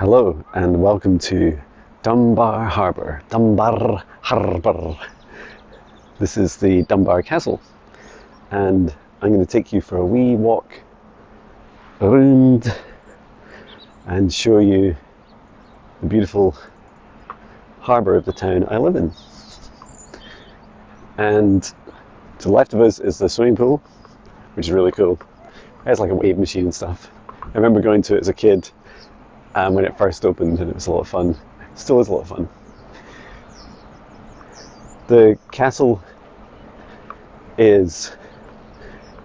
Hello and welcome to Dunbar Harbour. Dunbar Harbour. This is the Dunbar Castle, and I'm going to take you for a wee walk around and show you the beautiful harbour of the town I live in. And to the left of us is the swimming pool, which is really cool. It has like a wave machine and stuff. I remember going to it as a kid when it first opened, and it was a lot of fun. It still is a lot of fun. The castle is,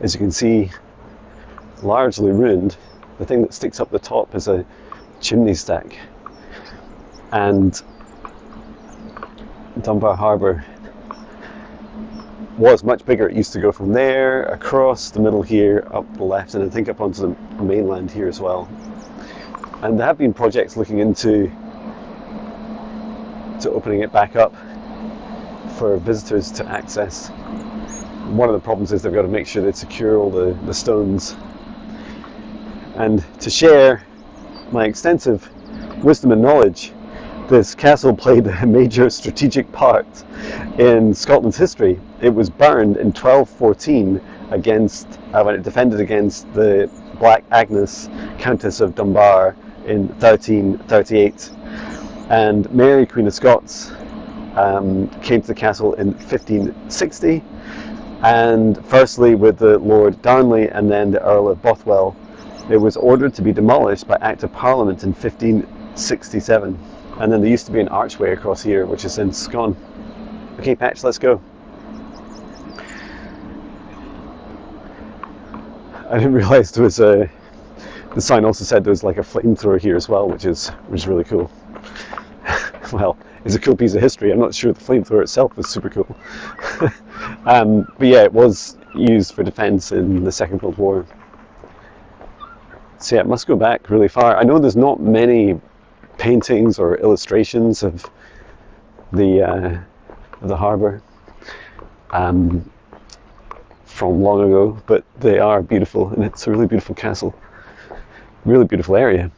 as you can see, largely ruined. The thing that sticks up the top is a chimney stack. And Dunbar Harbour was much bigger. It used to go from there, across the middle here, up the left, and I think up onto the mainland here as well. And there have been projects looking into opening it back up for visitors to access. One of the problems is they've got to make sure they secure all the stones. And to share my extensive wisdom and knowledge, this castle played a major strategic part in Scotland's history. It was burned in 1214 against, when it defended against the Black Agnes, Countess of Dunbar, in 1338. And Mary, Queen of Scots, came to the castle in 1560, and firstly with the Lord Darnley and then the Earl of Bothwell, it was ordered to be demolished by Act of Parliament in 1567. And then there used to be an archway across here, which is since gone. Okay, Patch, let's go. I didn't realise there was a... The sign also said there was like a flamethrower here as well, which is really cool. Well, it's a cool piece of history. I'm not sure the flamethrower itself was super cool. But yeah, it was used for defence in the Second World War. So yeah, it must go back really far. I know there's not many paintings or illustrations of the harbour from long ago, but they are beautiful, and it's a really beautiful castle, really beautiful area.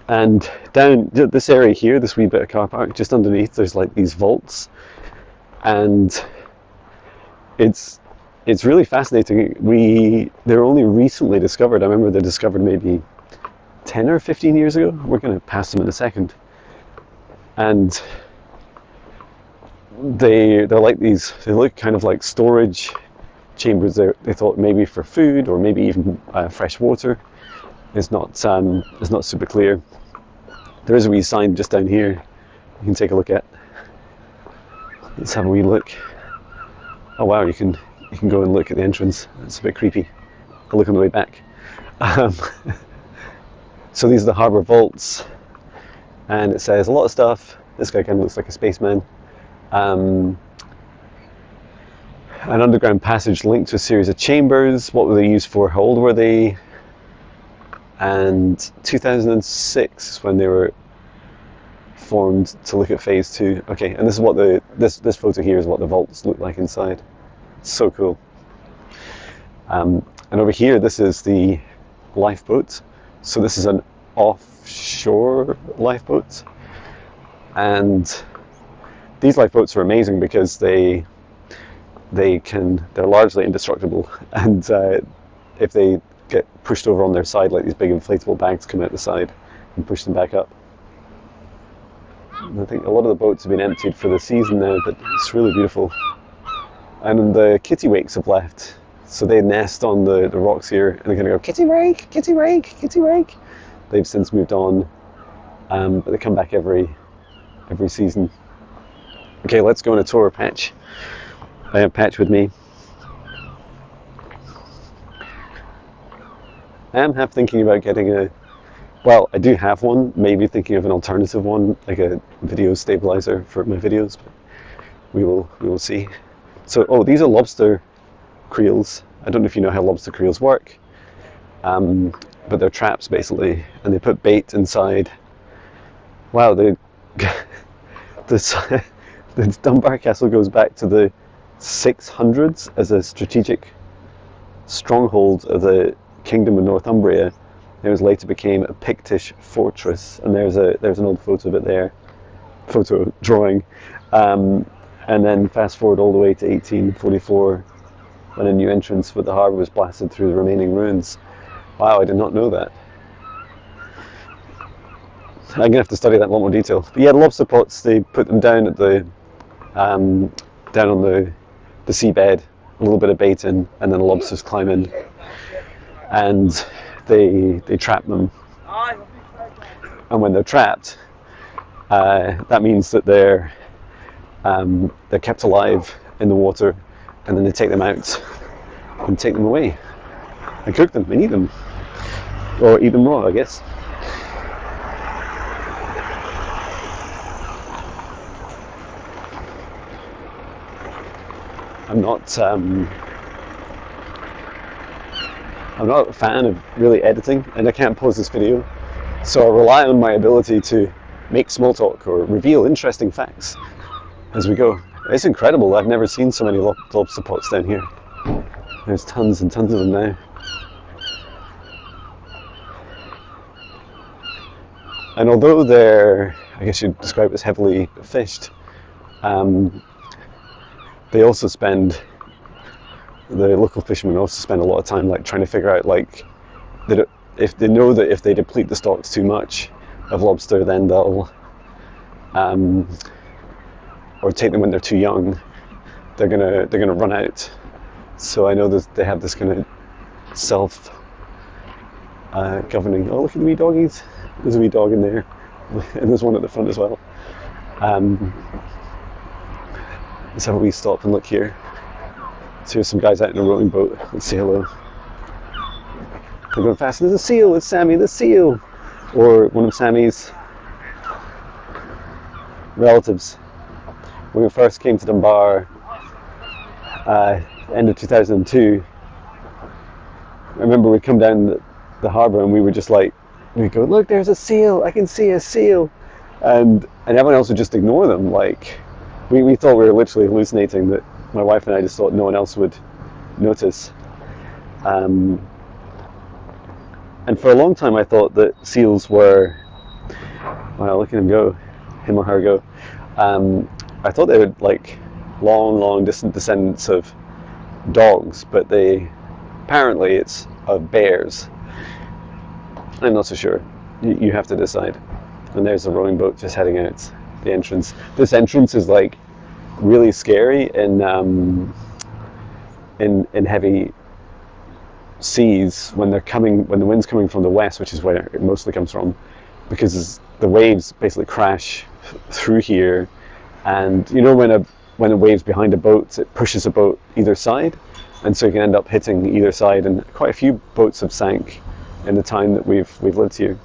And down this area here, this wee bit of car park, just underneath, there's like these vaults, and it's really fascinating. They're only recently discovered. I remember they're discovered maybe 10 or 15 years ago. We're going to pass them in a second. And they're like these, they look kind of like storage chambers. They thought maybe for food or maybe even fresh water. It's not super clear. There is a wee sign just down here you can take a look at. Let's have a wee look. Oh wow, you can go and look at the entrance. It's a bit creepy. I'll look on the way back. So these are the harbour vaults, and it says a lot of stuff. This guy kind of looks like a spaceman. An underground passage linked to a series of chambers. What were they used for? How old were they? And 2006 is when they were formed to look at phase 2. Okay, and this is what this photo here is what the vaults look like inside. It's so cool. And over here, this is the lifeboat. So this is an offshore lifeboat, and these lifeboats are amazing because they're largely indestructible, and if they get pushed over on their side, like these big inflatable bags come out the side and push them back up. And I think a lot of the boats have been emptied for the season now, but it's really beautiful. And the kittiwakes have left, so they nest on the rocks here, and they're going to go, kitty rake, kitty rake, kitty rake. They've since moved on, but they come back every season. Okay, let's go on a tour, Patch. I have Patch with me. I am half thinking about getting I do have one, maybe thinking of an alternative one, like a video stabilizer for my videos, but we will see. So, these are lobster creels. I don't know if you know how lobster creels work, but they're traps basically, and they put bait inside. Wow, the Dunbar Castle goes back to the 600s as a strategic stronghold of the Kingdom of Northumbria, It was later became a Pictish fortress, and there's an old photo of it there, photo drawing. And then fast forward all the way to 1844, when a new entrance for the harbour was blasted through the remaining ruins. Wow, I did not know that. I'm going to have to study that in a lot more detail. But yeah, the lobster pots, they put them down at the down on the seabed, a little bit of bait in, and then the lobsters climb in, and they trap them. And when they're trapped, that means that they're kept alive in the water, and then they take them out and take them away and cook them and eat them, or eat them raw, I guess. I'm not a fan of really editing, and I can't pause this video, so I rely on my ability to make small talk or reveal interesting facts as we go. It's incredible. I've never seen so many lobster pots down here. There's tons and tons of them now. And although they're, I guess you'd describe it as heavily fished, they also spend, the local fishermen also spend a lot of time like trying to figure out like that if they know that if they deplete the stocks too much of lobster, then they'll or take them when they're too young, they're gonna run out. So I know that they have this kind of self governing. Oh, look at the wee doggies! There's a wee dog in there, and there's one at the front as well. Let's have a wee stop and look here. So here's some guys out in a rowing boat. Let's say hello. They're going fast. There's a seal. It's Sammy the seal, or one of Sammy's relatives. When we first came to Dunbar, end of 2002, I remember we'd come down the harbour and we were just like, we'd go, look, there's a seal, I can see a seal, and everyone else would just ignore them. Like, we thought we were literally hallucinating, that my wife and I just thought no one else would notice. And for a long time I thought that seals were, well, look at him go, him or her go. I thought they were like long distant descendants of dogs, but apparently it's of bears. I'm not so sure. You have to decide. And there's a rowing boat just heading out the entrance. This entrance is like really scary in heavy seas when the wind's coming from the west, which is where it mostly comes from, because the waves basically crash through here, and you know when the waves behind a boat, it pushes a boat either side, and so you can end up hitting either side, and quite a few boats have sank in the time that we've lived here.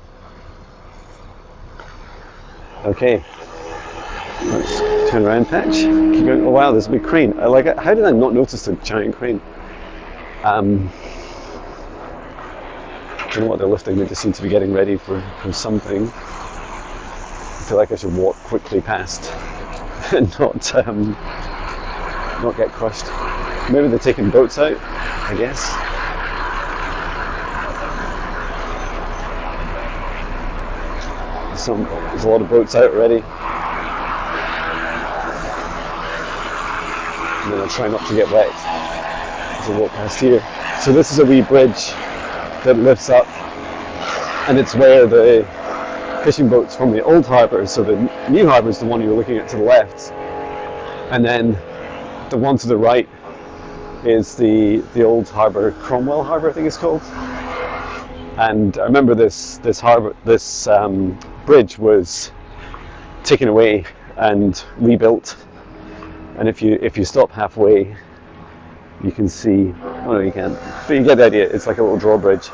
Okay, let's turn around, Patch. Keep going. Oh wow, there's a big crane. I like it. How did I not notice the giant crane? I don't know what they're lifting. They just seem to be getting ready for something. I feel like I should walk quickly past and not get crushed. Maybe they're taking boats out, I guess. There's a lot of boats out already. And then I'll try not to get wet as I walk past here. So this is a wee bridge that lifts up, and it's where the fishing boats from the old harbour, so the new harbour is the one you're looking at to the left, and then the one to the right is the old harbour, Cromwell Harbour I think it's called. And I remember this bridge was taken away and rebuilt, and if you stop halfway you can see, oh no you can't, but you get the idea. It's like a little drawbridge.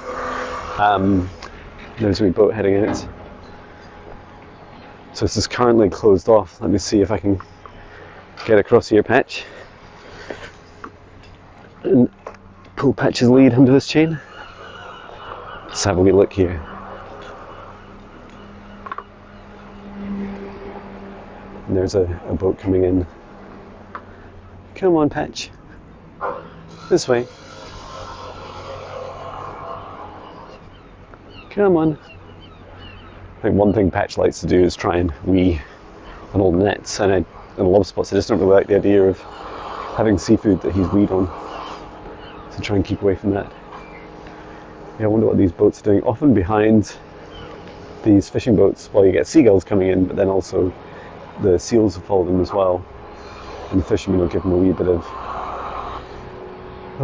There's a wee boat heading out. So this is currently closed off. Let me see if I can get across here, Patch, and pull Patch's lead under this chain. Let's have a wee look here. And there's a boat coming in. Come on, Patch. This way. Come on. I think one thing Patch likes to do is try and wee on old nets and lob spots. I just don't really like the idea of having seafood that he's weed on. So try and keep away from that. Yeah, I wonder what these boats are doing. Often behind these fishing boats, well, you get seagulls coming in, but then also the seals will follow them as well. And the fishermen will give them a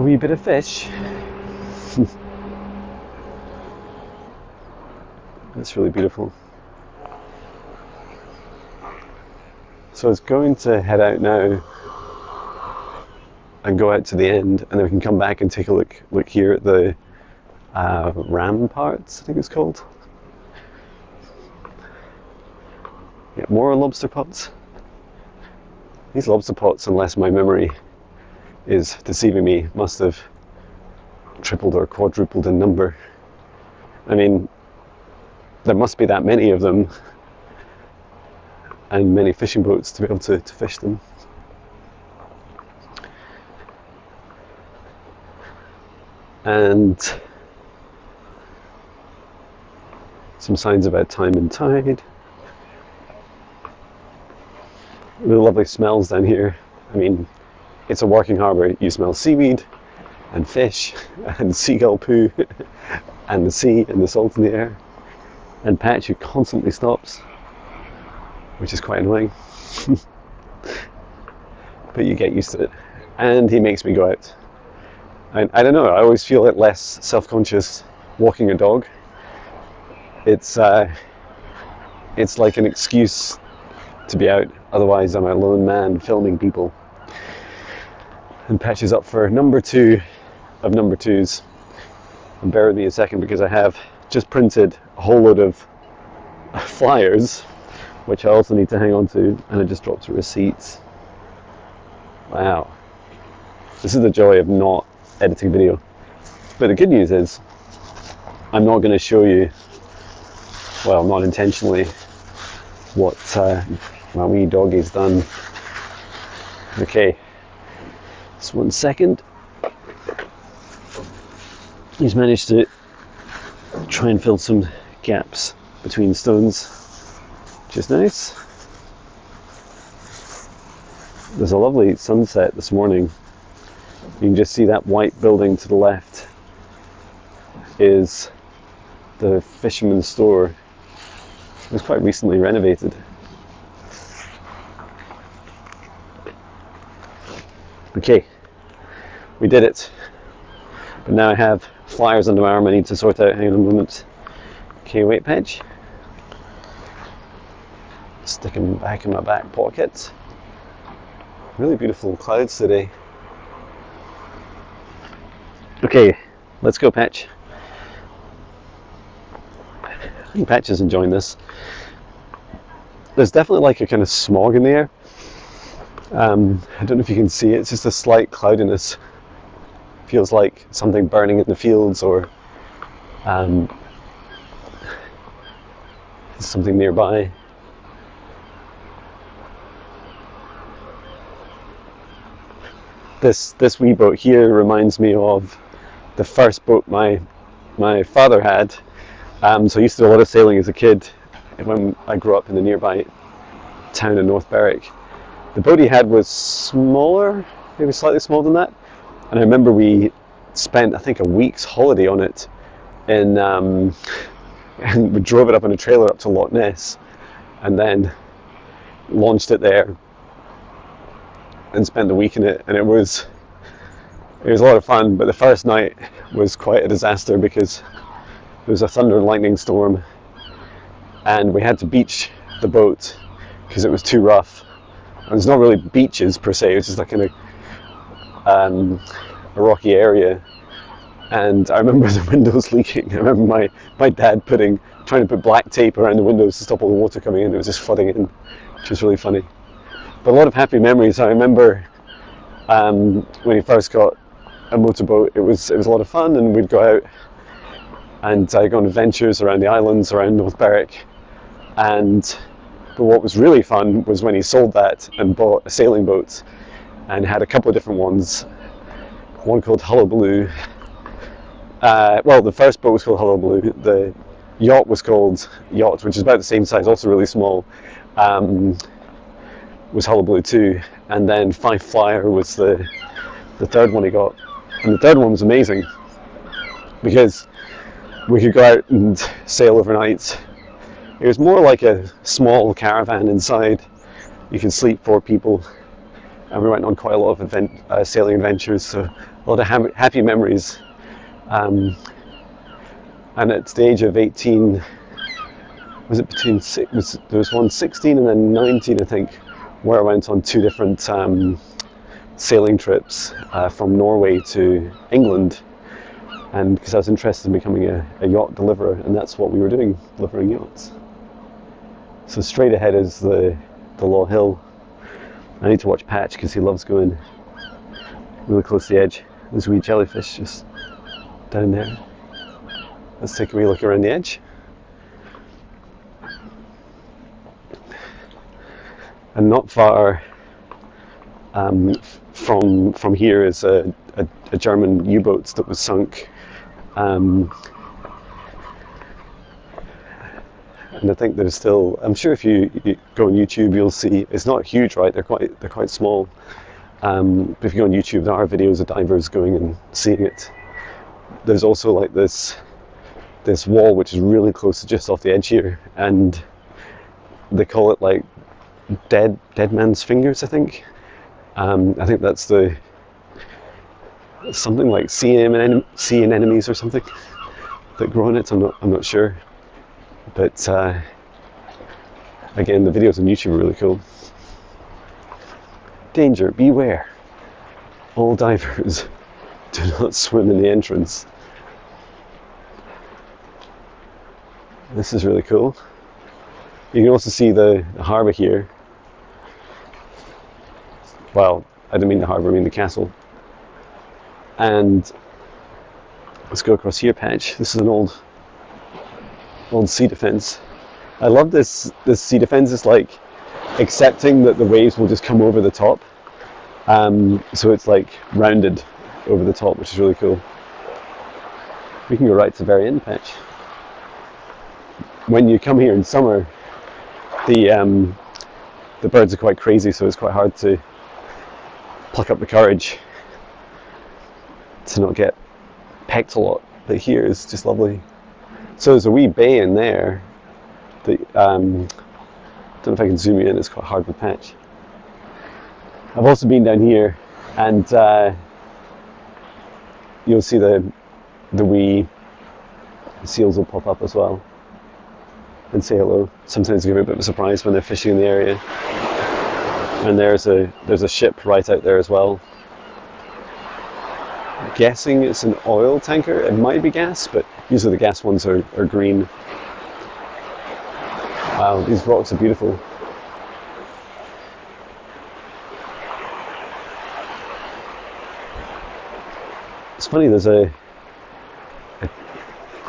wee bit of fish. That's really beautiful. So I was going to head out now and go out to the end, and then we can come back and take a look here at the ramparts, I think it's called. Yeah, more lobster pots. These lobster pots, unless my memory is deceiving me, must have tripled or quadrupled in number. I mean, there must be that many of them, and many fishing boats to be able to fish them. And some signs about time and tide. Really lovely smells down here. I mean, it's a working harbour. You smell seaweed and fish and seagull poo and the sea and the salt in the air. And Patch, who constantly stops, which is quite annoying. But you get used to it. And he makes me go out. I don't know, I always feel it less self-conscious walking a dog. It's like an excuse to be out, otherwise I'm a lone man filming people. And Patch is up for number 2 of number 2s. And bear with me a second because I have just printed a whole load of flyers, which I also need to hang on to, and I just dropped a receipt. Wow. This is the joy of not editing video. But the good news is, I'm not going to show you, well, not intentionally, what my wee doggie's done. Okay, just 1 second. He's managed to try and fill some gaps between stones, which is nice. There's a lovely sunset this morning. You can just see that white building to the left is the fisherman's store. It was quite recently renovated. Okay, we did it. But now I have flyers under my arm I need to sort out. Hang on a moment. Okay, wait, Patch. Stick them back in my back pocket. Really beautiful clouds today. Okay, let's go, Patch. I think Patch is enjoying this. There's definitely like a kind of smog in the air. I don't know if you can see it, it's just a slight cloudiness. Feels like something burning in the fields, or something nearby. This wee boat here reminds me of the first boat my father had. So I used to do a lot of sailing as a kid when I grew up in the nearby town of North Berwick. The boat he had was smaller, maybe slightly smaller than that. And I remember we spent, I think, a week's holiday on it and we drove it up on a trailer up to Loch Ness and then launched it there and spent the week in it, and it was a lot of fun. But the first night was quite a disaster because there was a thunder and lightning storm and we had to beach the boat because it was too rough. And it's not really beaches per se, it's just like a rocky area. And I remember the windows leaking. I remember my dad trying to put black tape around the windows to stop all the water coming in. It was just flooding in, which was really funny. But a lot of happy memories. I remember when he first got a motorboat, it was a lot of fun, and we'd go out and go on adventures around the islands, around North Berwick. But what was really fun was when he sold that and bought a sailing boat, and had a couple of different ones. One called Hullabaloo. Well, the first boat was called Hullabaloo. yacht was called Yacht, which is about the same size, also really small, was Hullabaloo 2, and then Five Flyer was the third one he got. And the third one was amazing because we could go out and sail overnight. It was more like a small caravan inside. You could sleep 4 people, and we went on quite a lot of sailing adventures, so a lot of happy memories. And at the age of 18, was it between there was one 16 and then 19, I think, where I went on 2 different sailing trips from Norway to England, and because I was interested in becoming a yacht deliverer, and that's what we were doing, delivering yachts. So straight ahead is the Low Hill. I need to watch Patch because he loves going really close to the edge. There's a wee jellyfish just down there. Let's take a wee look around the edge. And not far from here is a German U-boat that was sunk. And I think there's still, I'm sure if you go on YouTube you'll see, it's not huge, right? They're quite small. But if you go on YouTube, there are videos of divers going and seeing it. There's also like this wall which is really close to just off the edge here, and they call it like dead man's fingers, I think. I think that's something like sea anemones or something that grow in it. I'm not sure, but again, the videos on YouTube are really cool. Danger, beware! All divers do not swim in the entrance. This is really cool. You can also see the harbour here. Well, I didn't mean the harbour, I mean the castle. And let's go across here, Patch. This is an old sea defence. I love this sea defence. It's like accepting that the waves will just come over the top. So it's like rounded over the top, which is really cool. We can go right to the very end, Patch. When you come here in summer, the birds are quite crazy, so it's quite hard to pluck up the courage to not get pecked a lot. But here is just lovely. So there's a wee bay in there that don't know if I can zoom you in. It's quite hard with Patch. I've also been down here, and you'll see the wee seals will pop up as well and say hello. Sometimes give me a bit of a surprise when they're fishing in the area. And there's a ship right out there as well. I'm guessing it's an oil tanker. It might be gas, but usually the gas ones are green. Wow, these rocks are beautiful. It's funny, there's a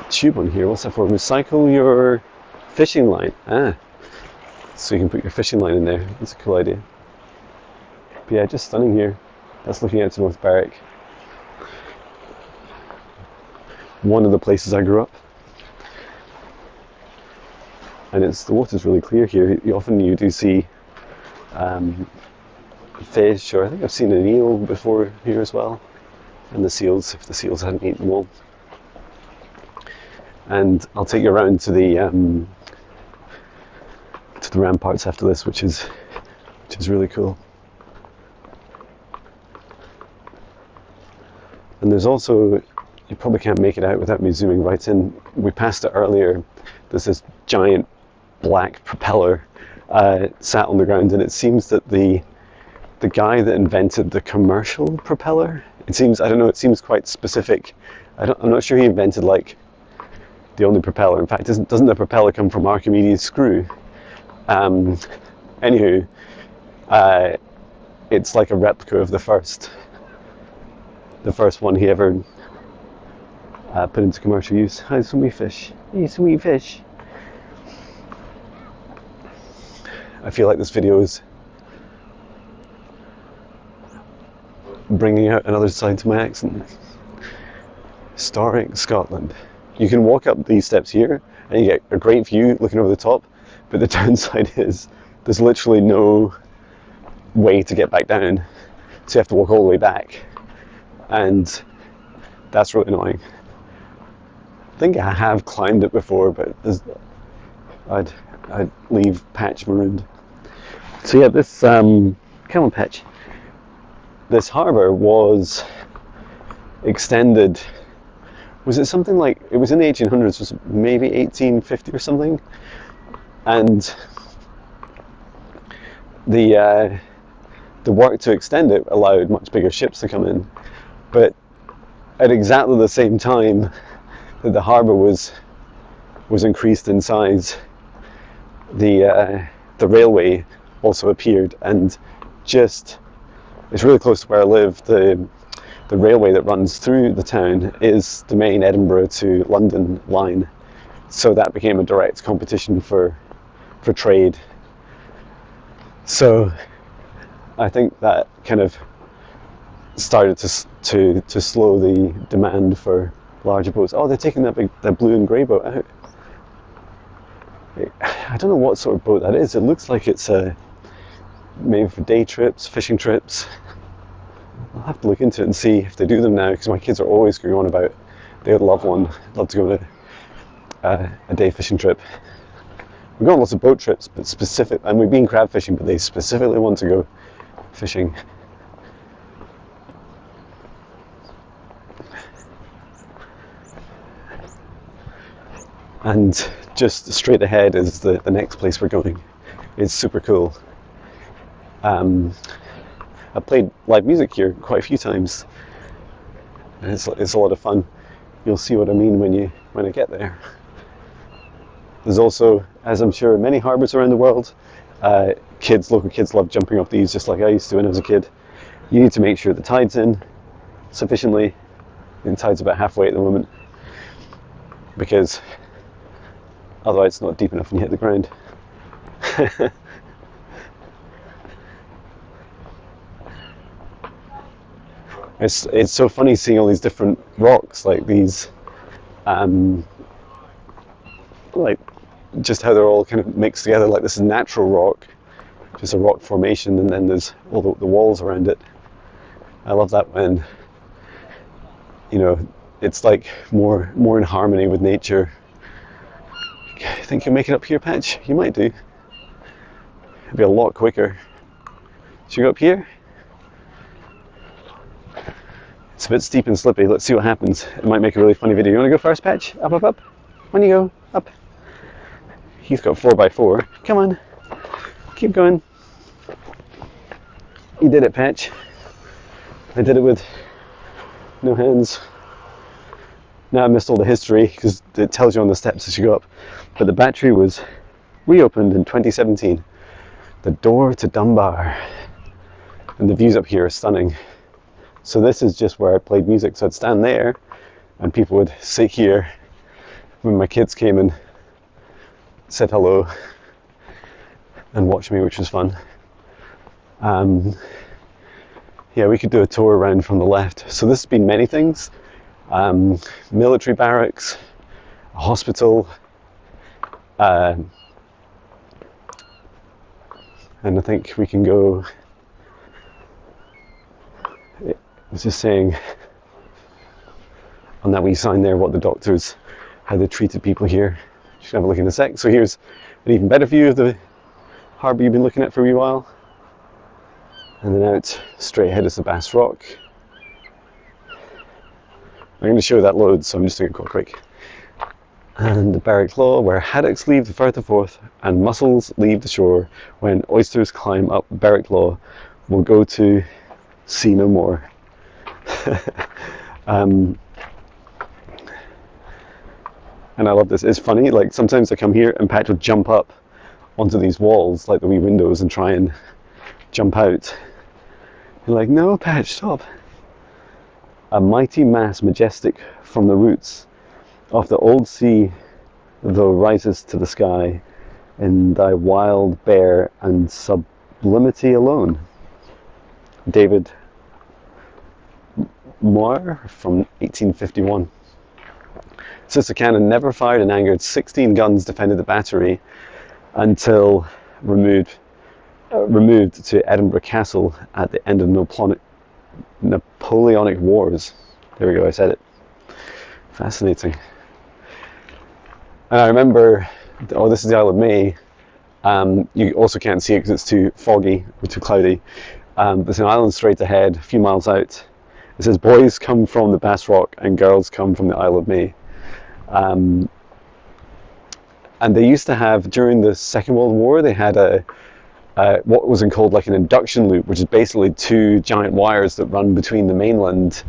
tube on here. What's that for? Recycle your fishing line. So you can put your fishing line in there. That's a cool idea. But yeah, just stunning here. That's looking out to North Berwick. One of the places I grew up. And the water's really clear here. Often you do see fish, or I think I've seen an eel before here as well. And the seals, if the seals hadn't eaten them all. And I'll take you around to the ramparts after this, which is really cool. And there's also, you probably can't make it out without me zooming right in. We passed it earlier. There's this giant black propeller sat on the ground, and it seems that the guy that invented the commercial propeller, it seems quite specific. I'm not sure he invented like the only propeller. In fact, doesn't the propeller come from Archimedes' screw? Anywho, it's like a replica of the first one he ever put into commercial use. Hi, some wee fish. Hey, some wee fish. I feel like this video is bringing out another side to my accent. Starring Scotland. You can walk up these steps here, and you get a great view looking over the top, but the downside is there's literally no way to get back down, so you have to walk all the way back, and that's really annoying. I think I have climbed it before, but I'd leave Patch marooned. So yeah, this come on Patch, this harbour was extended, was it something like, it was in the 1800s, was maybe 1850 or something, and the work to extend it allowed much bigger ships to come in, but at exactly the same time that the harbour was increased in size, the railway also appeared, and just, it's really close to where I live. The railway that runs through the town is the main Edinburgh to London line, so that became a direct competition for trade. So I think that kind of started to slow the demand for larger boats. Oh, they're taking that blue and grey boat out. I don't know what sort of boat that is. It looks like it's maybe for day trips, fishing trips. I'll have to look into it and see if they do them now, because my kids are always going on about they would love one. Love to go to a day fishing trip. We've gone on lots of boat trips, but specific, and we've been crab fishing, but they specifically want to go fishing. And just straight ahead is the next place we're going. It's super cool. I've played live music here quite a few times, and it's a lot of fun. You'll see what I mean when I get there. There's also, as I'm sure many harbours around the world, local kids love jumping off these, just like I used to when I was a kid. You need to make sure the tide's in sufficiently, and the tide's about halfway at the moment, because otherwise it's not deep enough when you hit the ground. It's so funny seeing all these different rocks, like these, like just how they're all kind of mixed together. Like this is natural rock, just a rock formation, and then there's all the walls around it. I love that when, you know, it's like more in harmony with nature. I think you'll make it up here, Patch? You might do. It'll be a lot quicker. Should we go up here? It's a bit steep and slippy. Let's see what happens. It might make a really funny video. You want to go first, Patch? Up, up, up. On you go. Up. He's got 4x4. Come on. Keep going. You did it, Patch. I did it with no hands. Now I missed all the history because it tells you on the steps as you go up. But the battery was reopened in 2017. The door to Dunbar. And the views up here are stunning. So this is just where I played music. So I'd stand there and people would sit here when my kids came and said hello and watched me, which was fun. Yeah, we could do a tour around from the left. So this has been many things. Military barracks, a hospital, and I think we can go. I was just saying on that wee sign there what the doctors, how they treated people here. You should have a look in a sec. So here's an even better view of the harbour you've been looking at for a wee while. And then out straight ahead is the Bass Rock. I'm going to show that loads, so I'm just doing it quite quick. And the Barrack Law, where haddocks leave the Firth of Forth and mussels leave the shore, when oysters climb up Barrack Law, we'll go to see no more. And I love this. It's funny, like sometimes I come here and Pat will jump up onto these walls, like the wee windows, and try and jump out. You're like, no, Pat, stop. A mighty mass majestic from the roots of the old sea, though rises to the sky in thy wild, bare, and sublimity alone. David Moir from 1851. Sister Cannon never fired in anger. 16 guns defended the battery until removed to Edinburgh Castle at the end of Napoleonic Wars. There we go, I said it. Fascinating. And I remember, oh, this is the Isle of May. You also can't see it because it's too foggy or too cloudy. There's an island straight ahead, a few miles out. It says boys come from the Bass Rock and girls come from the Isle of May. And they used to have, during the Second World War, they had what was called like an induction loop, which is basically two giant wires that run between the mainland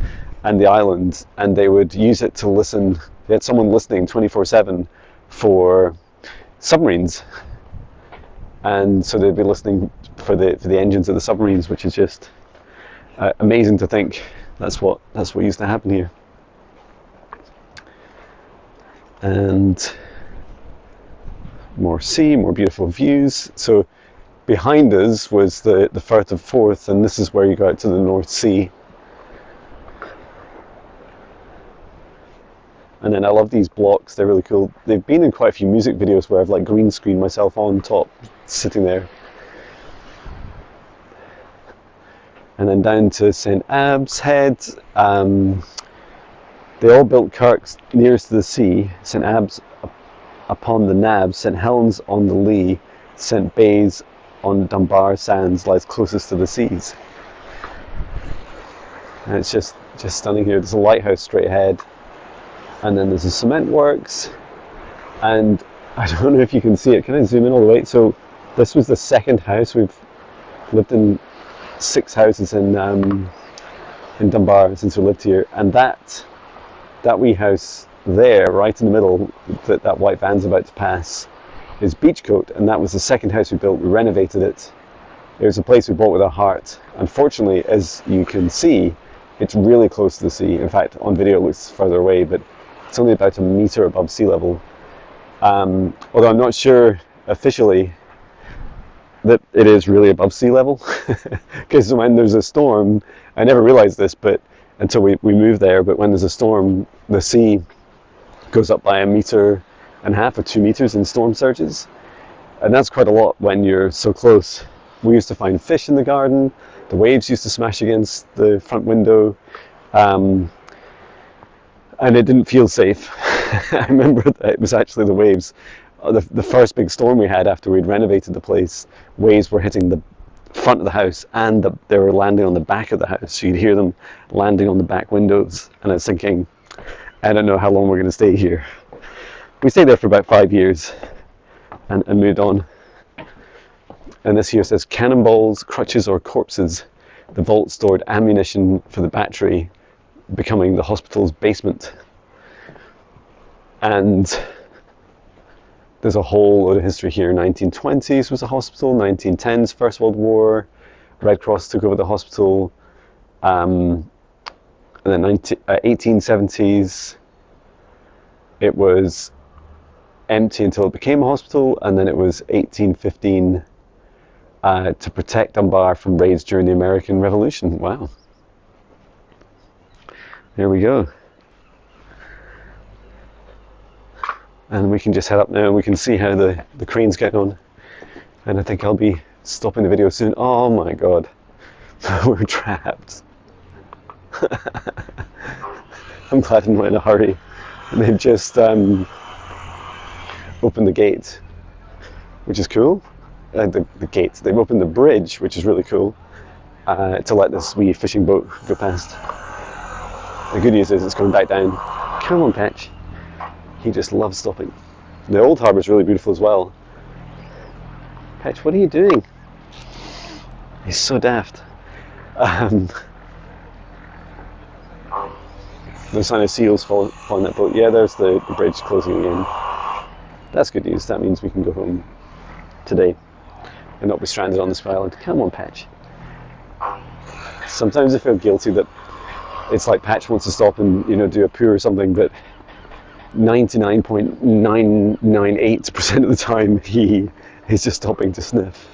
and the island, and they would use it to listen. They had someone listening 24/7 for submarines, and so they'd be listening for the engines of the submarines, which is just amazing to think that's what used to happen here. And more sea, more beautiful views. So behind us was the Firth of Forth, and this is where you go out to the North Sea. And then I love these blocks, they're really cool. They've been in quite a few music videos where I've like green screened myself on top, sitting there. And then down to St Abb's Head. They all built kirks nearest to the sea. St Abb's upon the Nab, St Helens on the Lee, St Bayes on Dunbar sands lies closest to the seas. And it's just stunning here. There's a lighthouse straight ahead, and then there's a cement works, and I don't know if you can see it. Can I zoom in all the way? So this was the second house. We've lived in 6 houses in Dunbar since we lived here, and that wee house there, right in the middle, that white van's about to pass, is Beachcote, and that was the second house we built. We renovated it. It was a place we bought with our heart. Unfortunately, as you can see, it's really close to the sea. In fact, on video it looks further away, but it's only about a metre above sea level. Although I'm not sure officially that it is really above sea level, because when there's a storm, I never realized this, but until we moved there, but when there's a storm, the sea goes up by 1.5 meters or 2 meters in storm surges, and that's quite a lot when you're so close. We used to find fish in the garden, the waves used to smash against the front window, and it didn't feel safe. I remember that it was actually the waves. The first big storm we had after we'd renovated the place, waves were hitting the front of the house, and they were landing on the back of the house, so you'd hear them landing on the back windows, and I was thinking, I don't know how long we're going to stay here. We stayed there for about 5 years and moved on. And this here says cannonballs, crutches or corpses. The vault stored ammunition for the battery, becoming the hospital's basement. And there's a whole load of history here. 1920s was a hospital, 1910s, First World War, Red Cross took over the hospital, and then 1870s it was empty until it became a hospital, and then it was 1815 to protect Dunbar from raids during the American Revolution. Wow. There we go. And we can just head up now and we can see how the crane's getting on. And I think I'll be stopping the video soon. Oh my god. We're trapped. I'm glad I'm not in a hurry. And they've just opened the gate, which is cool. The gate. They've opened the bridge, which is really cool, to let this wee fishing boat go past. The good news is it's going back down. Come on, Patch. He just loves stopping. The old harbour is really beautiful as well. Patch, what are you doing? He's so daft. No sign of seals following that boat. Yeah, there's the bridge closing again. That's good news. That means we can go home today and not be stranded on this island. Come on, Patch. Sometimes I feel guilty that it's like Patch wants to stop and do a poo or something, but 99.998% of the time he is just stopping to sniff.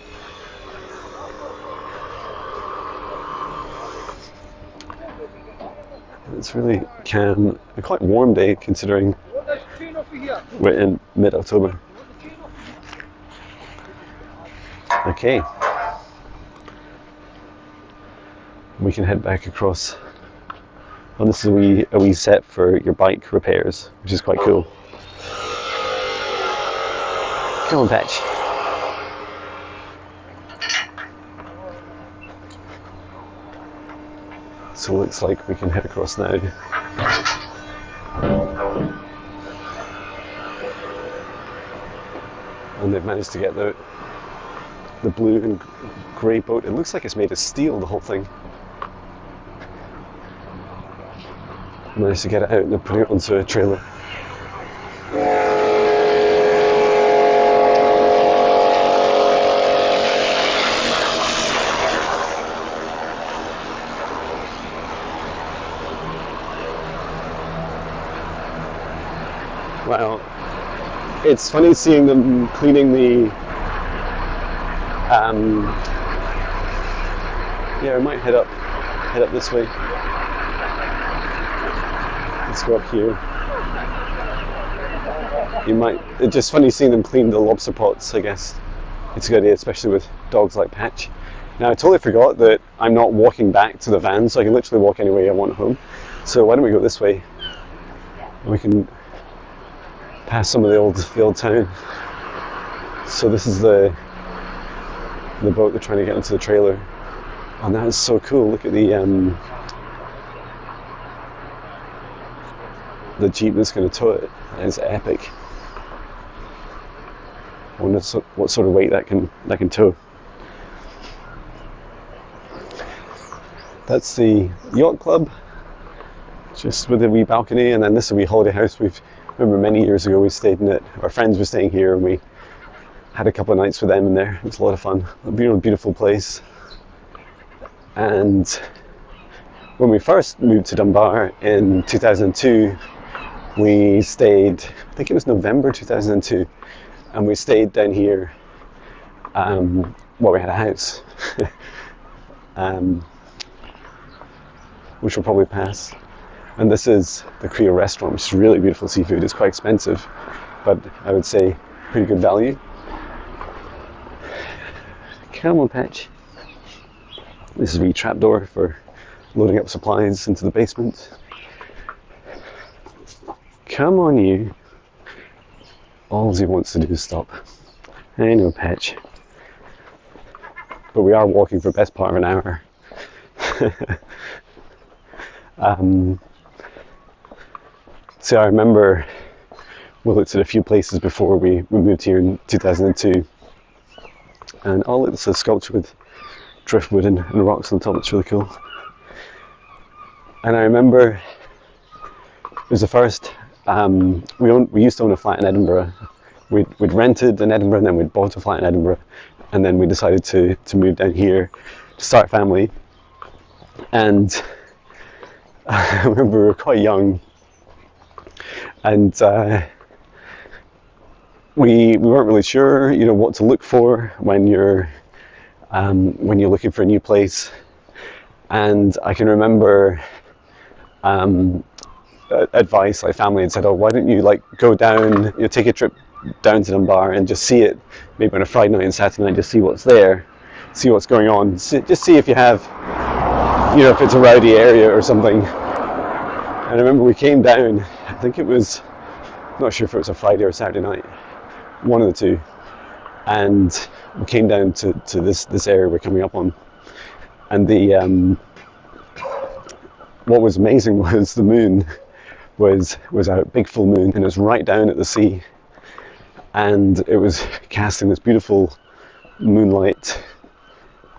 It's really calm, a quite warm day considering We're in mid-October. Okay. We can head back across. Well, this is a wee set for your bike repairs, which is quite cool. Come on, Patch. So it looks like we can head across now. And they've managed to get the blue and grey boat. It looks like it's made of steel, the whole thing. Managed to get it out and put it onto a trailer. Wow, it's funny seeing them cleaning the. Yeah, I might head up this way. Let's go up here. It's just funny seeing them clean the lobster pots, I guess. It's a good idea, especially with dogs like Patch. Now, I totally forgot that I'm not walking back to the van, so I can literally walk any way I want home. So why don't we go this way? We can pass some of the old town. So this is the boat they're trying to get into the trailer. Oh, that is so cool. Look at the jeep that's going to tow it. That is epic. I wonder what sort of weight that can tow. That's the yacht club, just with a wee balcony, and then this is a wee holiday house. Remember many years ago we stayed in it. Our friends were staying here, and we had a couple of nights with them in there. It was a lot of fun. A beautiful place. And when we first moved to Dunbar in 2002, we stayed, I think it was November 2002, and we stayed down here. We had a house, which we'll probably pass. And this is the Creole restaurant, which is really beautiful seafood. It's quite expensive, but I would say pretty good value. Come on, Patch. This is a wee trapdoor for loading up supplies into the basement. Come on, you. All he wants to do is stop. I know, Patch. But we are walking for the best part of an hour. So I remember we looked at a few places before we moved here in 2002. And oh look, it's a sculpture with driftwood and rocks on top. It's really cool. And I remember it was the first. We used to own a flat in Edinburgh. We'd rented in Edinburgh, and then we'd bought a flat in Edinburgh, and then we decided to move down here to start a family. And I remember we were quite young, and we weren't really sure, what to look for when you're looking for a new place. And I can remember advice, like family had said, "Oh, why don't you go down, take a trip down to Dunbar and just see it, maybe on a Friday night and Saturday night, just see what's there, see what's going on, just see if you have, if it's a rowdy area or something." And I remember we came down, I think it was, not sure if it was a Friday or Saturday night, one of the two, and we came down to this area we're coming up on, and what was amazing was the moon was a big full moon, and it was right down at the sea, and it was casting this beautiful moonlight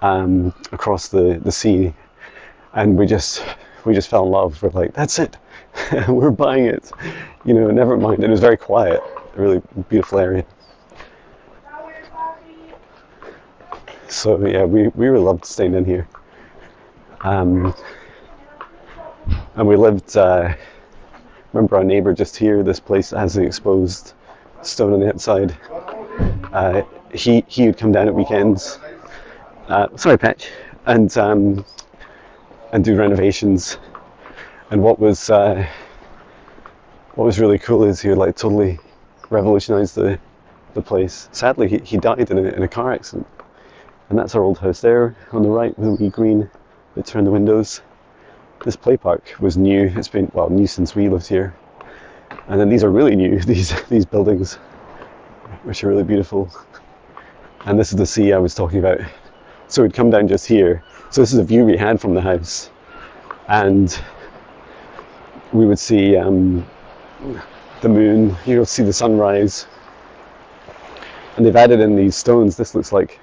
across the sea, and we just fell in love. We're like, that's it. We're buying it, never mind. It was very quiet, a really beautiful area. So yeah, we really loved staying in here. And we lived, remember our neighbour just here, this place that has the exposed stone on the outside. He would come down at weekends, sorry Patch, and do renovations. And what was really cool is he would totally revolutionised the place. Sadly, he died in a car accident. And that's our old house there on the right with a wee green bits around the windows. This play park was new. It's been, well, new since we lived here. And then these are really new, these buildings, which are really beautiful. And this is the sea I was talking about. So we'd come down just here. So this is a view we had from the house. And we would see the moon, you'll see the sunrise. And they've added in these stones. This looks like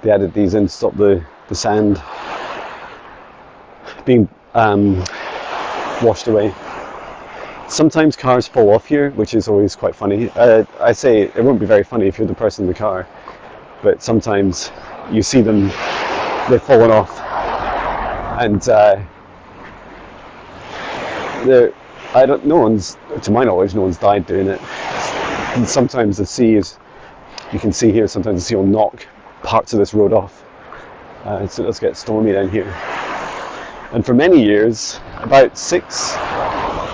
they added these in to stop the sand being washed away. Sometimes cars fall off here, which is always quite funny. I say it won't be very funny if you're the person in the car, but sometimes you see them, they've fallen off, and to my knowledge, no one's died doing it. And sometimes the sea is, you can see here, sometimes the sea will knock parts of this road off. So it does get stormy down here. And for many years, about 6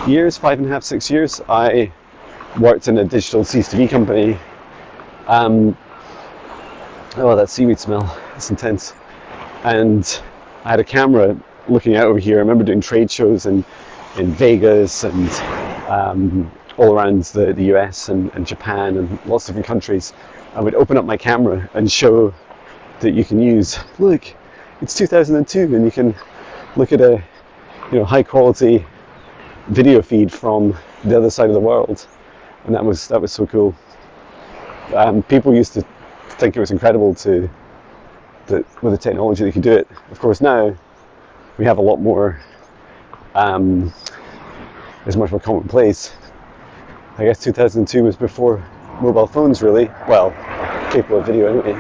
years, 5.5, 6 years, I worked in a digital CCTV company. Oh, that seaweed smell, it's intense. And I had a camera looking out over here. I remember doing trade shows in Vegas and all around the US and Japan and lots of different countries. I would open up my camera and show that you can use, look, it's 2002 and you can look at a high quality video feed from the other side of the world. And that was so cool. People used to think it was incredible with the technology they could do it. Of course now we have a lot more, it's much more commonplace. I guess 2002 was before mobile phones really, well, capable of video anyway.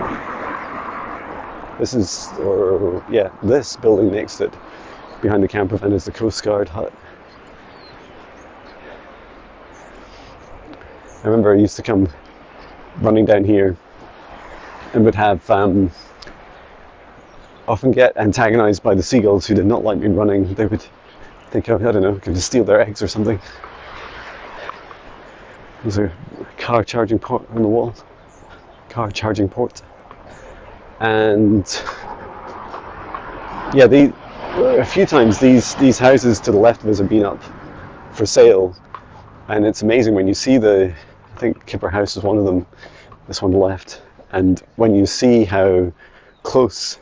This is, this building next to it, behind the camper van, is the Coast Guard hut. I remember I used to come running down here and would have often get antagonized by the seagulls who did not like me running. They would think, I don't know, going to steal their eggs or something. There's a car charging port on the wall. Car charging port. And yeah, a few times these houses to the left of us have been up for sale, and it's amazing when you see I think Kipper House is one of them, this one left, and when you see how close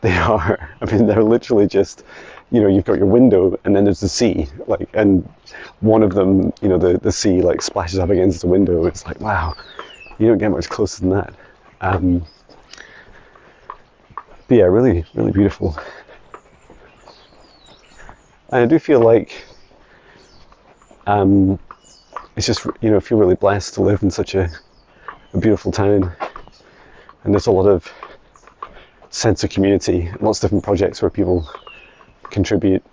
they are, I mean they're literally just, you've got your window and then there's the sea, and one of them, the sea splashes up against the window. It's like, wow, you don't get much closer than that. But yeah, really, really beautiful. And I do feel like it's just, I feel really blessed to live in such a beautiful town. And there's a lot of sense of community, lots of different projects where people contribute.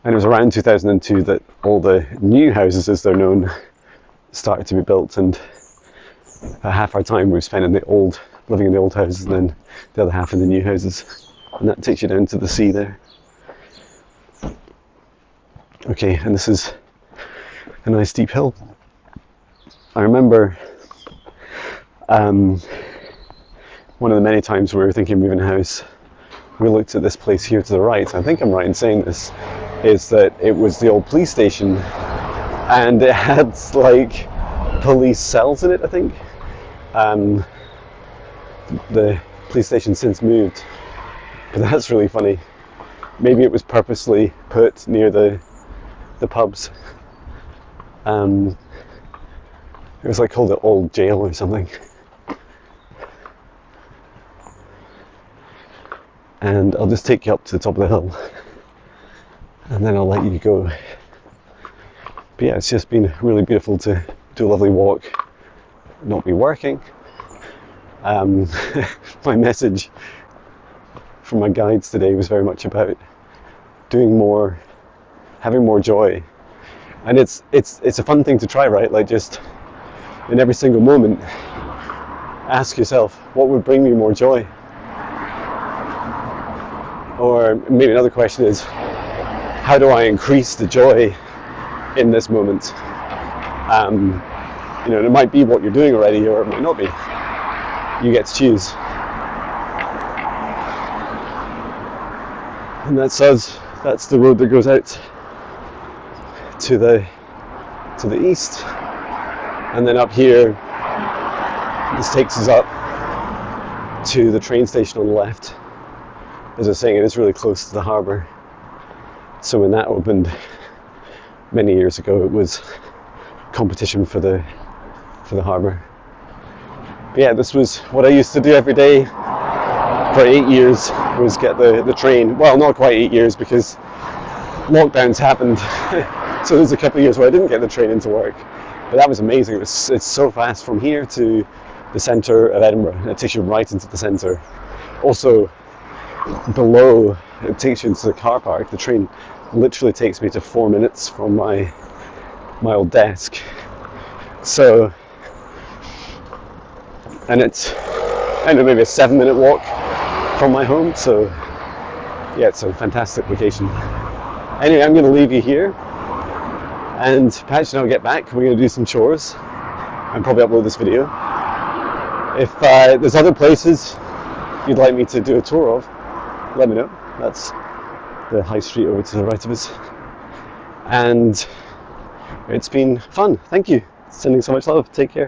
And it was around 2002 that all the new houses, as they're known, started to be built, and half our time we've spent living in the old houses, and then the other half in the new houses. And that takes you down to the sea there. Okay, and this is a nice steep hill. I remember one of the many times we were thinking of moving house, we looked at this place here to the right. I think I'm right in saying this, is that it was the old police station, and it had police cells in it, I think. The police station since moved, but that's really funny. Maybe it was purposely put near the pubs. It was called the old jail or something. And I'll just take you up to the top of the hill and then I'll let you go. But yeah, it's just been really beautiful to do a lovely walk, not be working. My message from my guides today was very much about doing more, having more joy. And it's a fun thing to try, right? Just in every single moment, ask yourself, what would bring me more joy? Or maybe another question is, how do I increase the joy in this moment? You know, it might be what you're doing already, or it might not be. You get to choose. And that's us. That's the road that goes out to the east, and then up here, this takes us up to the train station on the left. As I was saying, it is really close to the harbour. So when that opened many years ago, it was competition for the harbour. But yeah, this was what I used to do every day for 8 years, was get the train. Well, not quite 8 years, because lockdowns happened. So there's a couple of years where I didn't get the train into work. But that was amazing. It's so fast from here to the centre of Edinburgh. It takes you right into the centre. Also, below, it takes you into the car park. The train literally takes me to 4 minutes from my old desk. So, and it's, I don't know, maybe a 7-minute walk from my home. So yeah, it's a fantastic location. Anyway, I'm going to leave you here, and perhaps when I get back, we're going to do some chores and probably upload this video. If there's other places you'd like me to do a tour of, let me know. That's the high street over to the right of us. And it's been fun. Thank you. Sending so much love. Take care.